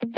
Sok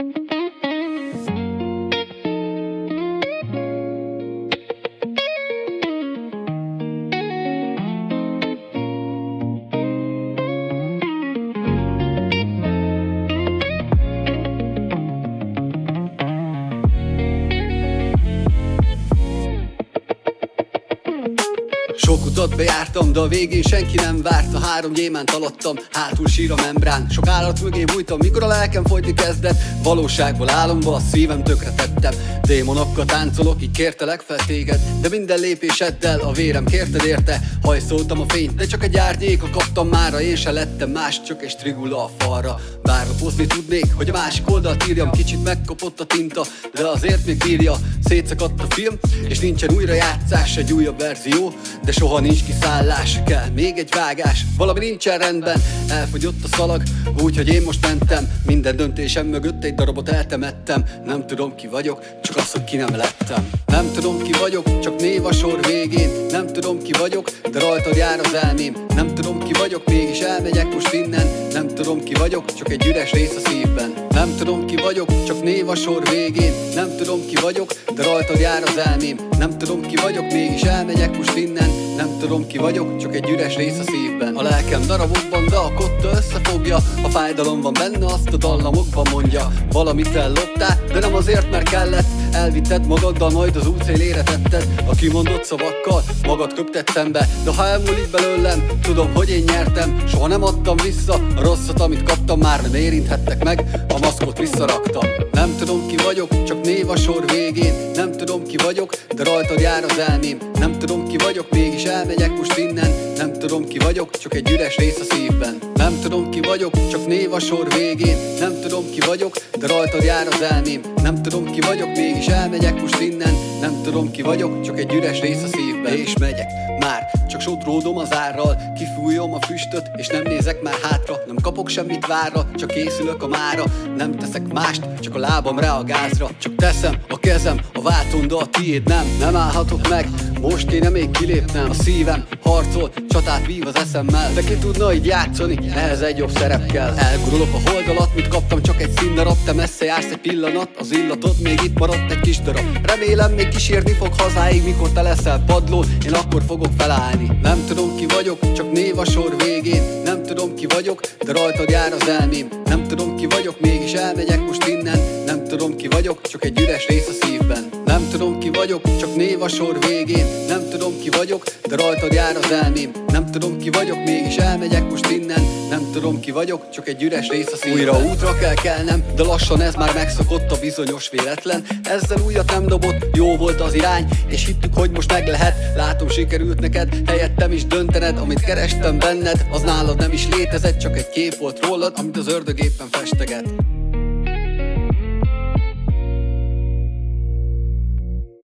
utat bejártam, de a végén senki nem várt. A 3 gyémánt alattam, hátul sír a membrán. Sok állat mögé bújtam, mikor a lelkem folyni kezdett. Valóságból álomba a szívem tökre tettem. Démonokkal táncolok, így kértelek fel téged. De minden lépéseddel a vérem kérted érte. Hajszoltam a fényt, de csak egy árnyéka kaptam mára. Én se lettem más, csak egy strigula a falra. Bár lapozni tudnék, hogy a másik oldalt írjam. Kicsit megkopott a tinta, de azért még bírja. Szétszakadt a film, és nincsen újrajátszás. Egy újabb verzió, de soha nincs kiszállás. Kell még egy vágás, valami nincsen rendben. Elfogyott a szalag, úgyhogy én most mentem. Minden döntésem mögött egy darabot eltemettem. Nem tudom ki vagyok, csak az, hogy ki nem lettem. Nem tudom ki vagyok, csak név a sor végén. Nem tudom ki vagyok, de rajtad jár az elmém. Nem tudom ki vagyok, mégis elmegyek most innen. Nem tudom ki vagyok, csak egy üres rész a szívben. Nem tudom ki vagyok, csak név a sor végén. Nem tudom ki vagyok, de rajtad jár az elmém. Nem tudom ki vagyok, mégis elmegyek most innen. Nem tudom ki vagyok, csak egy üres rész a szívben. A lelkem darabokban, de a kotta összefogja. A fájdalom van benne, azt a dallamokban mondja. Valamit elloptál, de nem azért, mert kellett. Elvitted magaddal, majd az út szélére tetted. A kimondott szavakkal magad köptettem be. De ha elmúlik belőlem, tudom, hogy én nyertem. Soha nem adtam vissza a rosszat, amit kaptam. Már nem érinthettek meg, a maszkot visszaraktam. Nem tudom ki vagyok, csak név a sor végén. Nem tudom ki vagyok, de rajtad jár az elmém. Nem tudom ki vagyok, mégis elmegyek most innen. Nem tudom ki vagyok, csak egy üres rész a szívben. Nem tudom ki vagyok, csak név a sor végén. Nem tudom ki vagyok, de rajtad jár az elmém. Nem tudom ki vagyok, mégis elmegyek most innen. Nem tudom ki vagyok, csak egy üres rész a szívben. És megyek, már csak sodródom az árral. Kifújom a füstöt, és nem nézek már hátra. Nem kapok semmit várra, csak készülök a mára. Nem teszek mást, csak a lábam rá a gázra. Csak teszem a kezem a váltón, de a tiéd nem állhatok meg. Most kéne még kilépnem. A szívem harcol, csatát vív az eszemmel. De ki tudna így játszani, ehhez egy jobb szerep kell. Elgurulok a hold alatt, mit kaptam, csak egy színdarab. Te messze jársz egy pillanat, az illatod még itt maradt egy kis darab. Remélem még kísérni fog hazáig, mikor te leszel padlón, én akkor fogok felállni. Nem tudom ki vagyok, csak név a sor végén. Nem tudom ki vagyok, de rajtad jár az elmém. Nem tudom ki vagyok, mégis elmegyek most innen. Nem tudom ki vagyok, csak egy üres rész a szívben. Nem tudom ki vagyok, csak név a sor végén. Nem tudom ki vagyok, de rajtad jár az elmém. Nem tudom ki vagyok, mégis elmegyek most innen. Nem tudom ki vagyok, csak egy üres rész a szívben. Újra útra kell kelnem, de lassan ez már megszokott a bizonyos véletlen. Ezzel újat nem dobott, jó volt az irány, és hittük, hogy most meg lehet. Látom, sikerült neked, helyettem is döntened. Amit kerestem benned, az nálad nem is létezett. Csak egy kép volt rólad, amit az ördög éppen festeget.